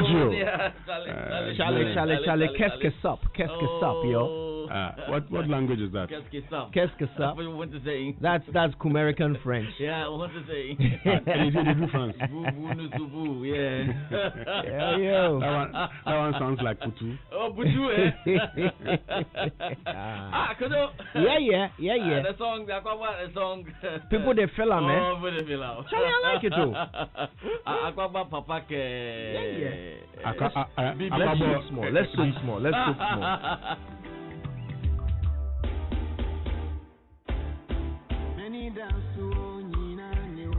Giorgio. Yeah, Charlie, qu'est-ce que ça, yo? What language is that? Qu'est-ce que ça? What you want to say? That's American French. Yeah, I want to say. And you do France. Yeah. Yo. That one sounds like Putu. Oh, Putu, eh? Kodo. Yeah. The song, the song. People they fell out, man. Oh, people they fell out. Charlie, I like it too. Aquaba Papa ke. Let's shoot small. Many dance to Nina new.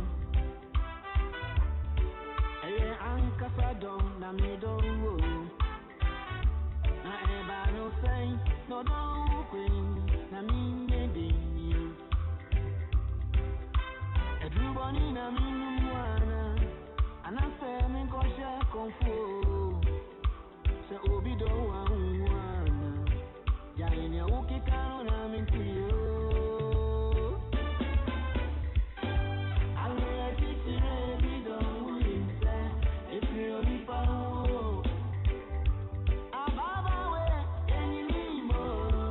Hey, Ankasa don't na me don't go. Na eba no say no don't queen na me ngedin you. Everybody na me nuana. Anase me kosha konfu. Se obi do wana. Ya ine ukikano na me tiyo. It was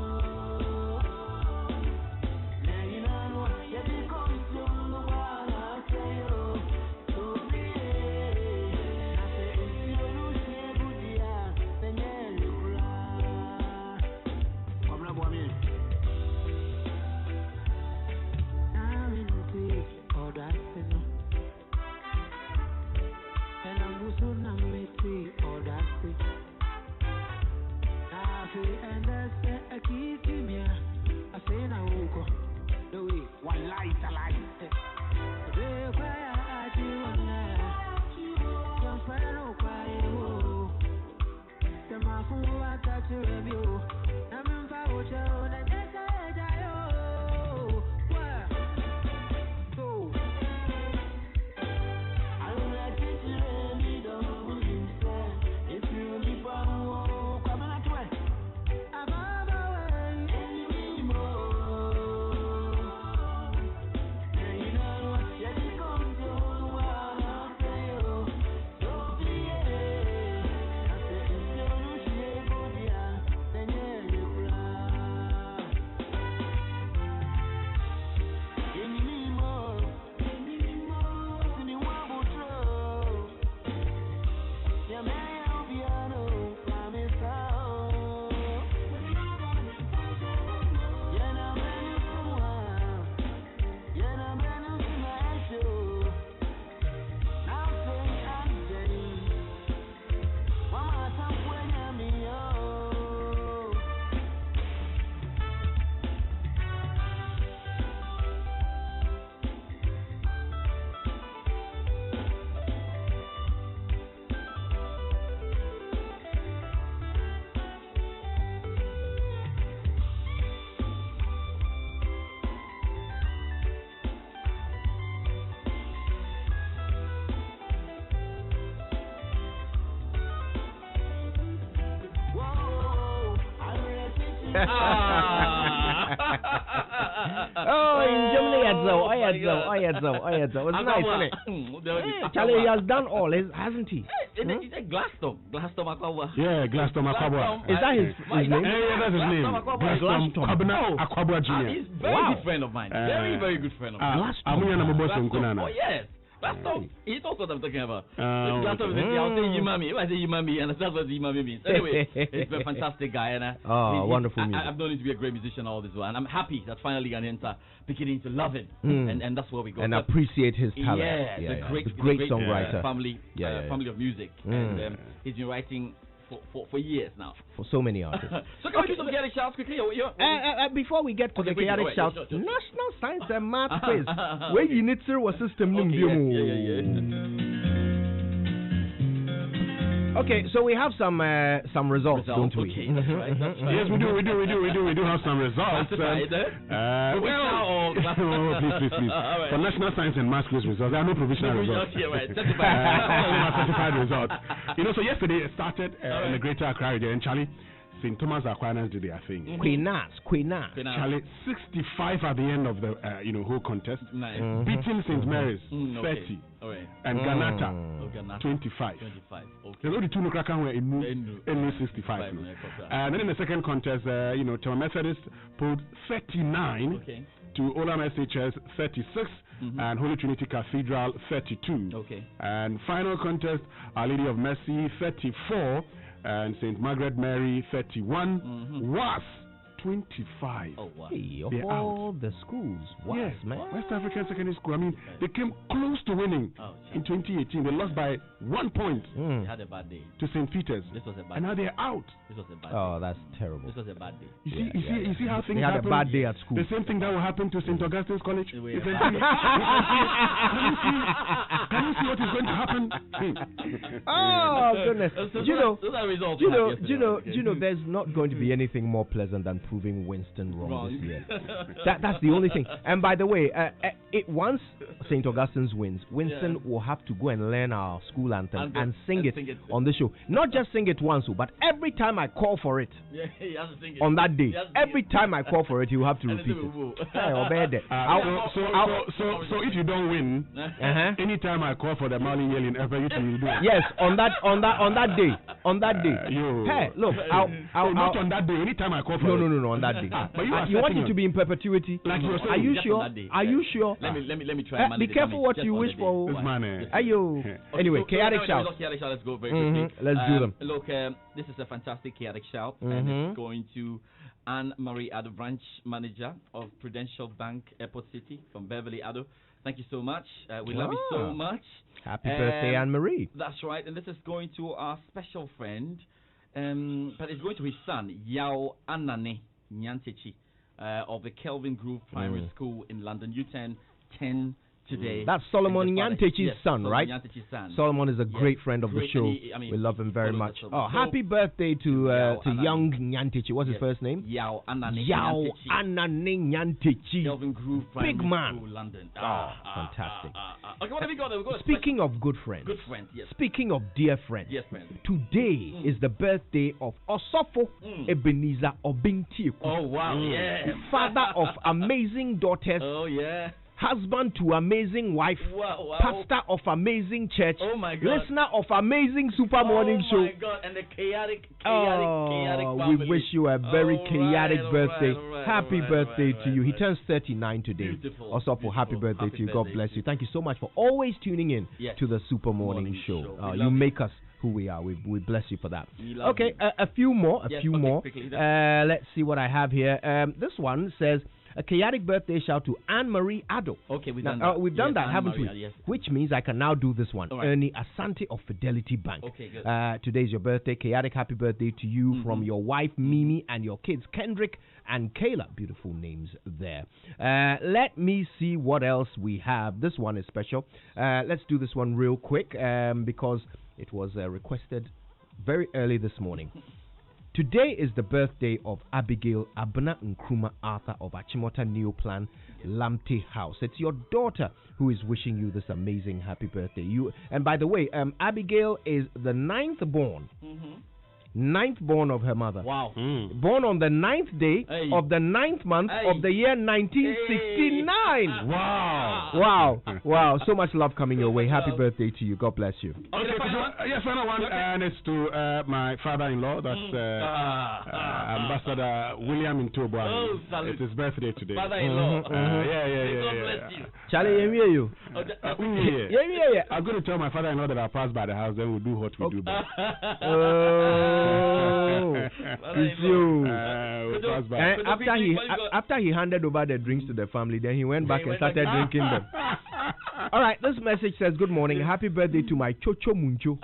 nice, isn't it? Charlie, he has done all, hasn't he? It's a Glaston Aquaba. Yeah, Glaston Aquaba. Is that his name? Yeah, that's his name. Glaston Aquaba Jr. He's a very good friend of mine. Very good friend of mine. Glaston. Oh, yes. Glaston. He knows what I'm talking about. Glaston, I'll say Yimami. If I say Yimami, and that's what Yimami means. Anyway, he's a fantastic guy. And wonderful music. I've known him to be a great musician all this while. And I'm happy that finally Ghanaians are beginning to love him. And that's where we go. And appreciate his talent. Yeah, He's a great songwriter. Family of music. And he's been writing for years now. For so many artists. So can we do some chaotic shouts quickly? Before we get to the chaotic shouts, sure. National Science and Math Quiz. Where you need to a system. Okay, so we have some results, don't we? Okay, that's right. Yes, we do have some results. Please. For National Science and Math Quiz results, there are no provisional results. Certified results. So yesterday it started in the Greater Accra region, and Charlie, St. Thomas Aquinas did their thing. Queenas. Charlie, 65 at the end of the whole contest. Nice. Beating St. Mary's 30. All right. And Ganata 25. 25. Okay. There's only two Nukrakan were in 65. And then in the second contest, Tema Methodist pulled 39 to Olam SHS 36 and Holy Trinity Cathedral 32. And final contest, Our Lady of Mercy 34 and St. Margaret Mary 31 was 25. Oh, wow. Hey, of all the schools. Wow, man. West African Secondary School. I mean, they came close to winning in 2018. They lost by 1 point. They had a bad day. To St. Peter's. This was a bad and now they're out. This was a bad day. Oh, that's terrible. This was a bad day. You see how things happen? They had a bad day at school. The same thing that will happen to St. Augustine's College. Can you see what is going to happen? Oh, goodness. You know, there's not going to be anything more pleasant than proving Winston wrong this year. That's the only thing. And by the way, once St. Augustine's wins, Winston will have to go and learn our school anthem and sing it on the show. Not just sing it once, but every time I call for it, he has to sing it on that day, every time I call for it, he will have to repeat it. So if you don't win, anytime I call for the Mali yelling, you will do it. Yes, on that day. Hey, look, not on that day. Anytime I call for it. No, on that day. But you want it to be in perpetuity. Like you were saying. Are you sure? Are you sure? Let me try. Be careful what you wish for. Ayo. Anyway, chaotic shout. Let's go very quickly. Let's do them. Look, this is a fantastic chaotic shout, and it's going to Anne Marie Addo, branch manager of Prudential Bank, Airport City, from Beverly Addo. Thank you so much. We love you so much. Happy birthday, Anne Marie. That's right, and this is going to our special friend, but it's going to his son, Yao Anane Nyantechi, of the Kelvin Grove Primary School in London, U10 10 today. That's Solomon Nyantechi's son, right? Nyantechi's son. Solomon is a great friend of the show. We love him very much. Happy birthday to young Nyantechi. What's his first name? Yao Anane Nyantechi. Kelvin Grove Primary Big man. School, London. Fantastic. Okay, what have we got? Speaking of good friends. Good friends, yes. Speaking of dear friends. Yes, friend. Today is the birthday of Osofo Ebenezer Obintiku. Oh, wow, yeah. Father of amazing daughters. Oh, yeah. Husband to amazing wife, pastor of amazing church, listener of amazing Super Morning Show. Oh my God! And the chaotic family. We wish you a very chaotic birthday. Happy birthday to you. He turns 39 today. Also, for happy birthday to you. God bless you. Thank you so much for always tuning in to the Super Morning Show. You make us who we are. We bless you for that. Okay, a few more. Let's see what I have here. This one says, a chaotic birthday shout to Anne Marie Addo. Okay, we've done that. We've done that, Anne haven't Marie, we? yes. Which means I can now do this one. Right. Ernie Asante of Fidelity Bank. Okay, good. Today's your birthday. Chaotic happy birthday to you from your wife Mimi and your kids Kendrick and Kayla. Beautiful names there. Let me see what else we have. This one is special. Let's do this one real quick because it was requested very early this morning. Today is the birthday of Abigail Abna Nkrumah Arthur of Achimota Neoplan Lamte House. It's your daughter who is wishing you this amazing happy birthday. And by the way, Abigail is the 9th born. 9th born of her mother. Wow. Born on the 9th day of the 9th month of the year 1969. Wow. So much love coming your way. Happy birthday to you. God bless you. Okay, final one. And it's to my father-in-law. That's Ambassador William Intobwa. It's his birthday today. Father-in-law. God bless you. Charlie, you. I'm going to tell my father-in-law that I'll pass by the house, then we'll do what we do. It's you. After he handed over the drinks to the family, then he went back and started drinking them. All right, this message says, good morning, happy birthday to my Chocho Muncho,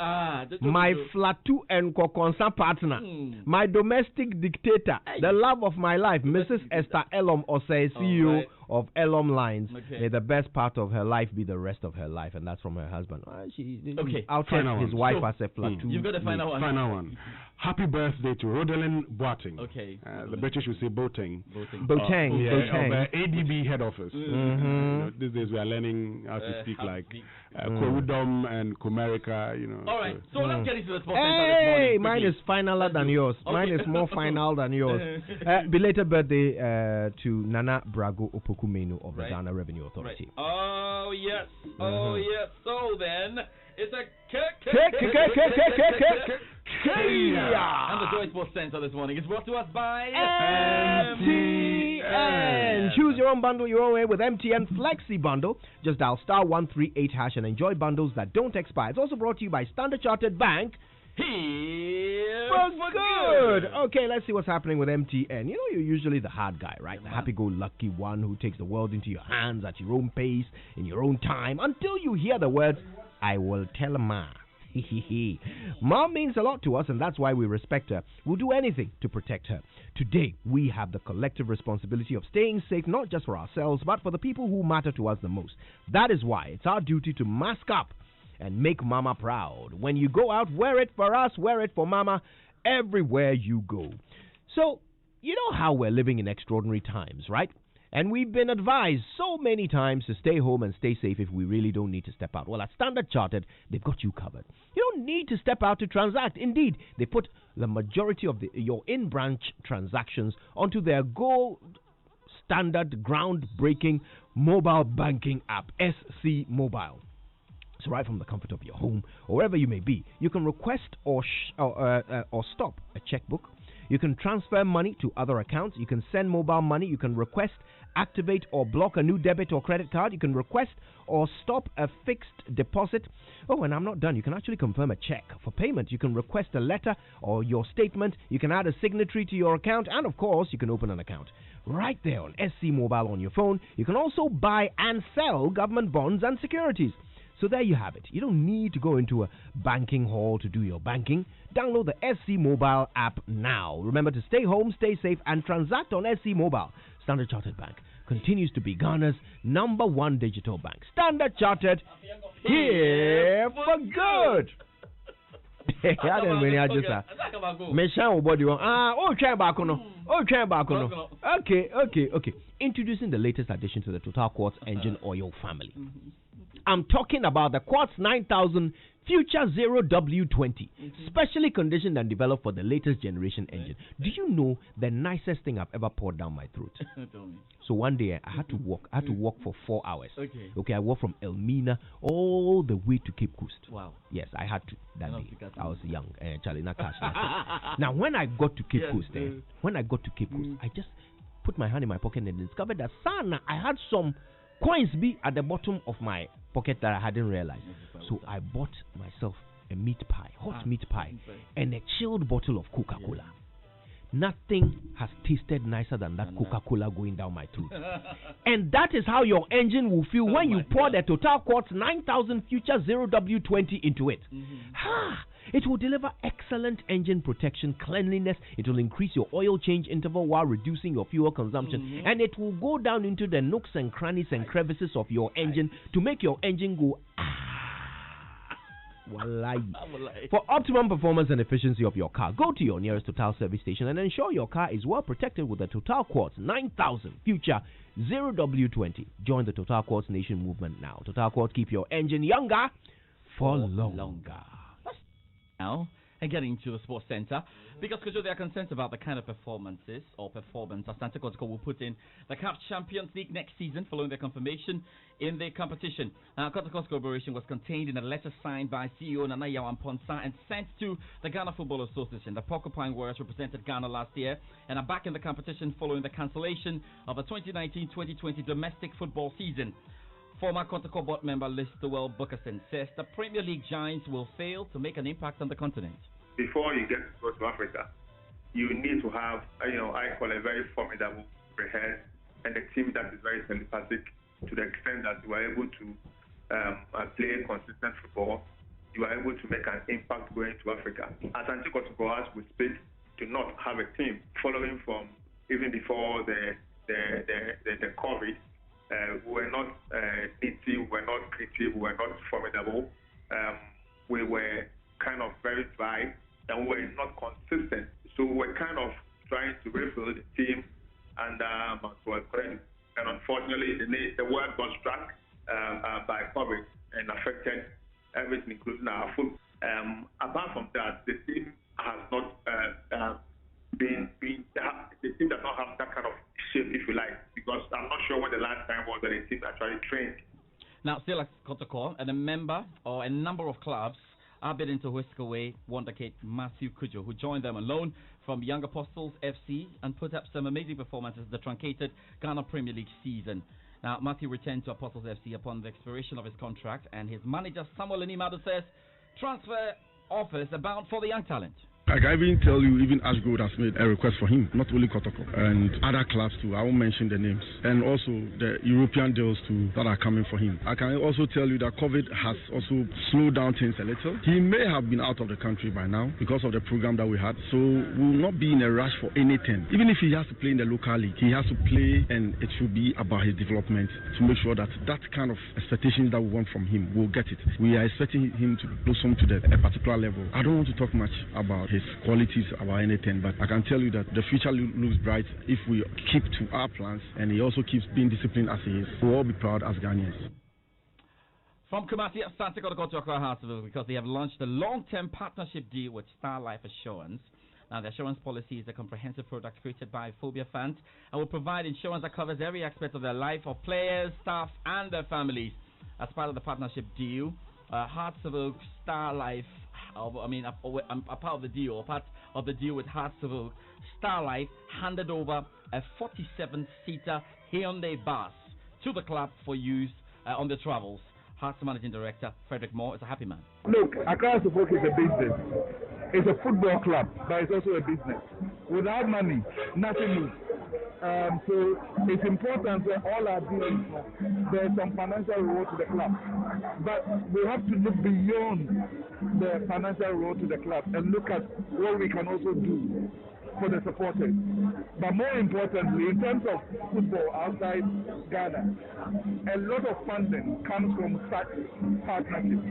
my Flatu and Kokonsa partner, my domestic dictator, the love of my life, Mrs. Esther Elom Osei, CEO of Elom Lines. May the best part of her life be the rest of her life, and that's from her husband. She outed his wife as a Flatu. You've got the final one. Final one. Happy birthday to Rodelyn Boateng. Okay. The British will say Boateng. Boateng. Of ADB head office. These days we are learning how to speak like Korudom and Comerica, All right, so let's get into the sports center this morning. Mine is finaler than yours. Mine is more final than yours. Belated birthday to Nana Brago Opoku. Kuku Menu of the Ghana Revenue Authority. Right. Oh, yes. Oh, yes. So then, it's a and the Joy Sports Center this morning is brought to us by MTN. Choose your own bundle your own way with MTN Flexi Bundle. Just dial *138# and enjoy bundles that don't expire. It's also brought to you by Standard Chartered Bank. Here for good. Okay, let's see what's happening with MTN. You know, you're usually the hard guy, right? The happy-go-lucky one who takes the world into your hands at your own pace, in your own time, until you hear the words, "I will tell Ma." Mom means a lot to us, and that's why we respect her. We'll do anything to protect her. Today, we have the collective responsibility of staying safe, not just for ourselves, but for the people who matter to us the most. That is why it's our duty to mask up and make Mama proud. When you go out, wear it for us, wear it for Mama, everywhere you go. So, you know how we're living in extraordinary times, right? And we've been advised so many times to stay home and stay safe if we really don't need to step out. Well, at Standard Chartered, they've got you covered. You don't need to step out to transact. Indeed, they put the majority of your in-branch transactions onto their gold standard groundbreaking mobile banking app, SC Mobile. So right from the comfort of your home or wherever you may be, you can request or stop a checkbook. You can transfer money to other accounts. You can send mobile money. You can request, activate, or block a new debit or credit card. You can request or stop a fixed deposit. Oh, and I'm not done. You can actually confirm a check for payment. You can request a letter or your statement. You can add a signatory to your account. And, of course, you can open an account right there on SC Mobile on your phone. You can also buy and sell government bonds and securities. So there you have it. You don't need to go into a banking hall to do your banking. Download the SC Mobile app now. Remember to stay home, stay safe, and transact on SC Mobile. Standard Chartered Bank continues to be Ghana's #1 digital bank. Standard Chartered, here for good. Okay. Introducing the latest addition to the Total Quartz engine oil family. I'm talking about the Quartz 9000 Future Zero W20, specially conditioned and developed for the latest generation engine. Do you know the nicest thing I've ever poured down my throat? Tell me. So one day I had to walk. I had to walk for 4 hours. Okay, I walked from Elmina all the way to Cape Coast. Wow. Yes, I had to that day. I was young, Charlie, not cash. Now when I got to Cape Coast, I just put my hand in my pocket and discovered that I had some coins be at the bottom of my pocket that I hadn't realized. So I bought myself a meat pie, hot meat pie, and a chilled bottle of Coca-Cola. Nothing has tasted nicer than that Coca-Cola going down my throat. And that is how your engine will feel when you pour the Total Quartz 9000 Future Zero W20 into it. It will deliver excellent engine protection, cleanliness. It will increase your oil change interval while reducing your fuel consumption. And it will go down into the nooks and crannies and crevices of your engine to make your engine go For optimum performance and efficiency of your car, go to your nearest Total service station and ensure your car is well protected with the Total Quartz 9000 Future Zero W20. Join the Total Quartz Nation movement now. Total Quartz, keep your engine younger for longer. Now, and getting to the sports center, because there are concerns about the kind of performance Asante Kotoko will put in the CAF Champions League next season following their confirmation in the competition. Kotoko's collaboration was contained in a letter signed by CEO Nana Yawan-Ponsa and sent to the Ghana Football Association. The Porcupine Warriors represented Ghana last year and are back in the competition following the cancellation of the 2019-2020 domestic football season. Former Kotoko board member Listowell Bookerson says the Premier League giants will fail to make an impact on the continent. Before you get to go to Africa, you need to have, I call a very formidable head and a team that is very telepathic to the extent that you are able to play consistent football. You are able to make an impact going to Africa. Asante Kotoko, as we speak, do not have a team following from even before the COVID. We were not nitty, we were not creative, we were not formidable. We were kind of very dry and we were not consistent. So we were kind of trying to rebuild the team and unfortunately the world got struck by COVID and affected everything, including our football. Apart from that, the team has not the team does not have that kind of shape, if you like, because I'm not sure when the last Now, still at Kotoko, and a number of clubs are bidding to whisk away wonderkid Matthew Cudjoe, who joined them on loan from Young Apostles FC and put up some amazing performances in the truncated Ghana Premier League season. Now, Matthew returned to Apostles FC upon the expiration of his contract, and his manager, Samuel Animado, says transfer offers abound for the young talent. I can even tell you, even Ashgold has made a request for him, not only Kotoko, and other clubs too. I won't mention the names. And also the European deals too that are coming for him. I can also tell you that COVID has also slowed down things a little. He may have been out of the country by now because of the program that we had. So we will not be in a rush for anything. Even if he has to play in the local league, he has to play, and it should be about his development to make sure that that kind of expectations that we want from him, we'll get it. We are expecting him to blossom to a particular level. I don't want to talk much about his qualities about anything, but I can tell you that the future looks bright if we keep to our plans, and he also keeps being disciplined as he is. We'll all be proud as Ghanaians. From Kumasi, Asante Kotoko to Accra Hartsville, because they have launched a long-term partnership deal with Star Life Assurance. Now, the assurance policy is a comprehensive product created by Phobia Fund and will provide insurance that covers every aspect of their life of players, staff, and their families. As part of the partnership deal, Hartsville Star Life, a part of the deal with Hartsville, Star Life handed over a 47-seater Hyundai bus to the club for use on their travels. Hearts Managing Director Frederick Moore is a happy man. Look, Accra Folk is a business. It's a football club, but it's also a business. Without money, nothing moves. So it's important that all our deals, there's some financial reward to the club. But we have to look beyond the financial reward to the club and look at what we can also do for the supporters. But more importantly, in terms of football outside Ghana, a lot of funding comes from such partnerships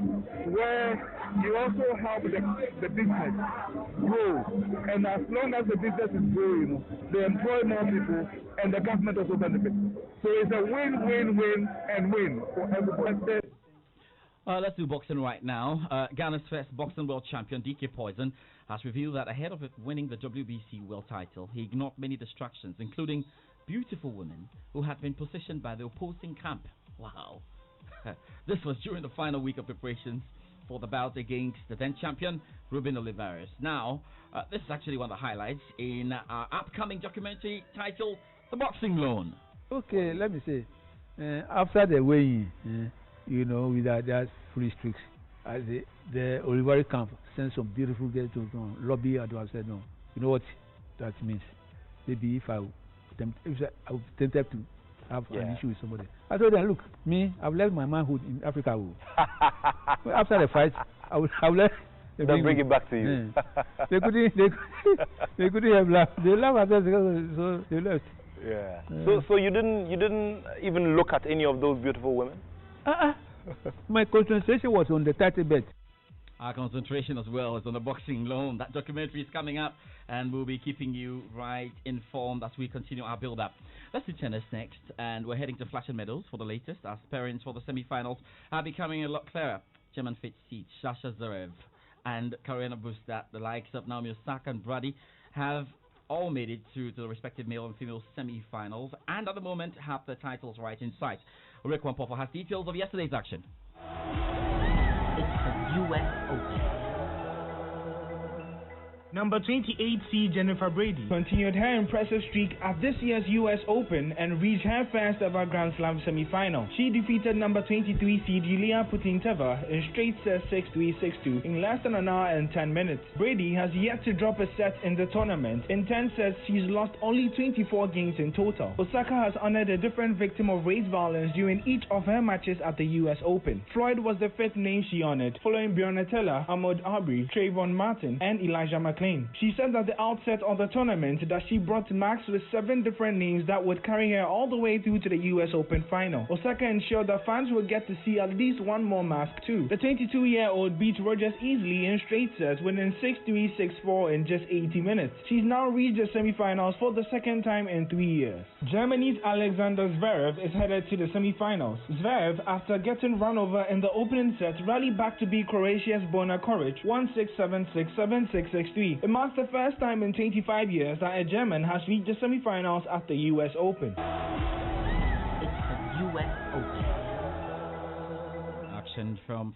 where you also help the business grow. And as long as the business is growing, they employ more people and the government also benefits. So it's a win-win-win for everybody. Let's do boxing right now. Ghana's first boxing world champion, DK Poison, has revealed that ahead of it winning the WBC world title, he ignored many distractions, including beautiful women who had been positioned by the opposing camp. Wow. This was during the final week of preparations for the bout against the then champion, Ruben Olivares. Now, this is actually one of the highlights in our upcoming documentary titled The Boxing Loan. Okay, let me say, after the weigh-in, with that free streaks, the Olivares camp sent some beautiful girls to lobby. I said, no, you know what that means? Maybe if I was tempted to have an issue with somebody. I told them, look, me, I've left my manhood in Africa. After the fight, I will let them bring it back to you. They couldn't have laughed. They laughed at us, so they left. Yeah. So you didn't even look at any of those beautiful women? My concentration was on the 30 bet. Our concentration as well is on the boxing loan. That documentary is coming up, and we'll be keeping you right informed as we continue our build-up. Let's do tennis next, and we're heading to Flushing Meadows for the latest. As pairings for the semi-finals are becoming a lot clearer. German Fitz-Seed, Sasha Zverev, and Karina Busta, the likes of Naomi Osaka and Brady, have all made it through to the respective male and female semi-finals, and at the moment have the titles right in sight. Rick Wampopo has details of yesterday's action. It's the U.S. Open. Number 28 seed Jennifer Brady continued her impressive streak at this year's US Open and reached her first ever Grand Slam semi-final. She defeated number 23 seed Yulia Putintseva in straight sets 6-3, 6-2 in less than an hour and 10 minutes. Brady has yet to drop a set in the tournament. In 10 sets, she's lost only 24 games in total. Osaka has honored a different victim of race violence during each of her matches at the US Open. Floyd was the fifth name she honored, following Breonna Taylor, Ahmaud Arbery, Trayvon Martin, and Elijah McClain. She said at the outset of the tournament that she brought marks with 7 different names that would carry her all the way through to the US Open final. Osaka ensured that fans would get to see at least one more mask too. The 22-year-old beat Rogers easily in straight sets, winning 6-3, 6-4 in just 80 minutes. She's now reached the semi-finals for the second time in 3 years. Germany's Alexander Zverev is headed to the semi-finals. Zverev, after getting run over in the opening set, rallied back to beat Croatia's Bona Koric 1-6, 7-6, 7-6, 6-3. It marks the first time in 25 years that a German has reached the semi-finals at the US Open. It's the US Open. rejection from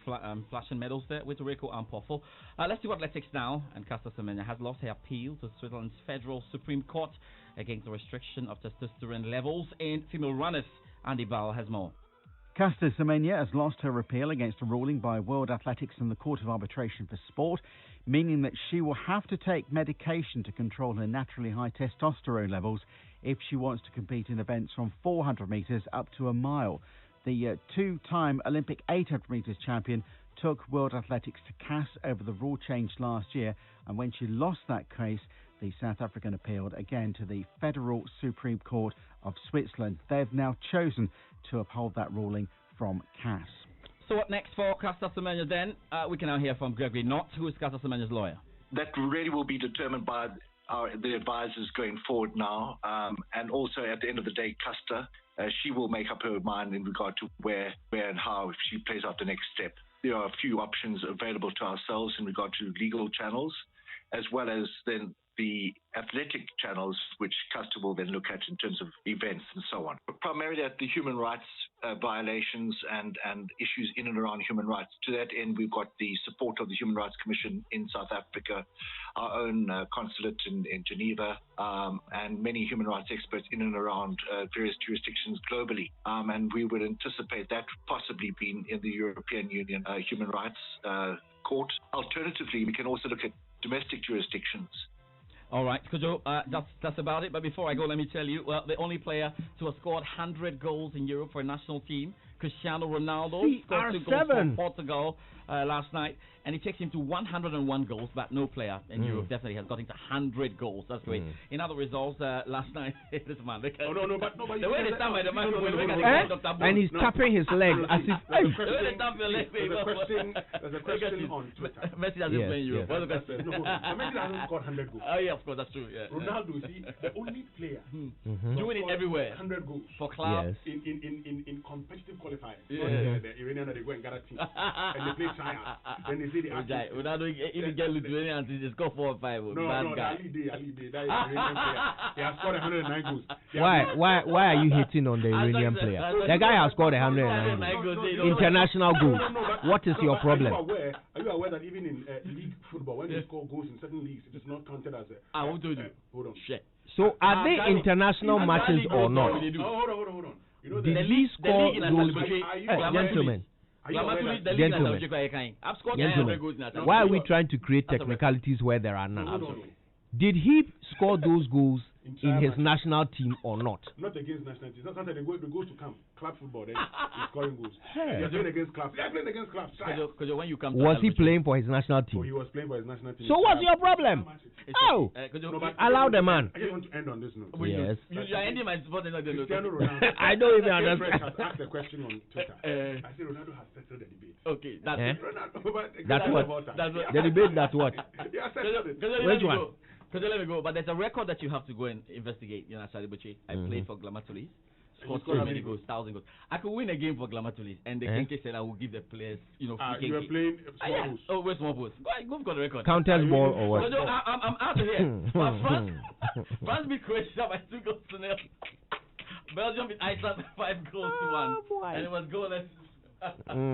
flashing medals there with Rico and Poffel. Let's see what athletics now. And Caster Semenya has lost her appeal to Switzerland's Federal Supreme Court against the restriction of testosterone levels in female runners. Andy Ball has more. Caster Semenya has lost her appeal against a ruling by World Athletics and the Court of Arbitration for Sport, meaning that she will have to take medication to control her naturally high testosterone levels if she wants to compete in events from 400 metres up to a mile. The two-time Olympic 800 metres champion took World Athletics to CAS over the rule change last year, and when she lost that case, the South African appealed again to the Federal Supreme Court of Switzerland. They've now chosen to uphold that ruling from CAS. So what next for Caster Semenya then? We can now hear from Gregory Knott, who is Caster Semenya's lawyer. That really will be determined by the advisors going forward now, and also at the end of the day, Caster, she will make up her mind in regard to where and how if she plays out the next step. There are a few options available to ourselves in regard to legal channels, as well as then the athletic channels, which Caster will then look at in terms of events and so on. But primarily at the human rights violations and issues in and around human rights. To that end, we've got the support of the Human Rights Commission in South Africa, our own consulate in Geneva, and many human rights experts in and around various jurisdictions globally. And we would anticipate that possibly being in the European Union Human Rights Court. Alternatively, we can also look at domestic jurisdictions. All right, Kojo, that's about it. But before I go, let me tell you, the only player to have scored 100 goals in Europe for a national team, Cristiano Ronaldo, scored 2 goals for Portugal last night, and it takes him to 101 goals, but no player in Europe definitely has got into 100 goals. That's great. In other results, last night, this man, look at the way they stand by the microphone, and he's tapping his leg as if. There's a question on Twitter. Messi doesn't play in Europe. What's the question? No, Messi hasn't scored 100 goals. Oh yeah, of course, that's true. Yeah. Ronaldo, see, the only player doing it everywhere. 100 goals for clubs in competitive qualifiers. The Iranian that they go and gather team and they play China. Then they say they actually. Ronaldo even get Lithuania until they score 4 or 5. No, Ali Day, that is the Iranian player. He has scored 109 goals. Why are you hitting on the Iranian player? The guy has scored 109 goals. International goals. What is your problem? Are you aware that even in league football, when they score goals in certain leagues, it is not counted as a... I won't do you. Hold on. Shit. So are they international matches or not? Hold on. You know, did he score those gentlemen? Why are we trying to create technicalities where there are none? Did he score those goals in his national team or not? Not against national team. Sometimes they go to camp, club football, then he's scoring goals. He's playing against clubs. They're playing against clubs. When you come was he playing for his national team? Oh, he was playing for his national team. So what's your problem? Oh, allow the man. I just want to end on this note. Yes. You are ending my sport. Cristiano Ronaldo. I don't even understand. Has asked a question on Twitter. I say Ronaldo has settled the debate. Okay, that's that's what. The debate. That's what. Which one? So let me go, but there's a record that you have to go and investigate. You know, Salibuchi. I played for Glamatulis. Scored so many goals, 1,000 goals. I could win a game for Glamatulis, and the Kenke said I will give the players, you were playing small balls. Oh, where's small balls? Go for the record. Counters ball or what? No, I'm out of here. France beat Croatia by 2 goals to 0. Belgium beat Iceland by 5 goals to 1, and it was goalless.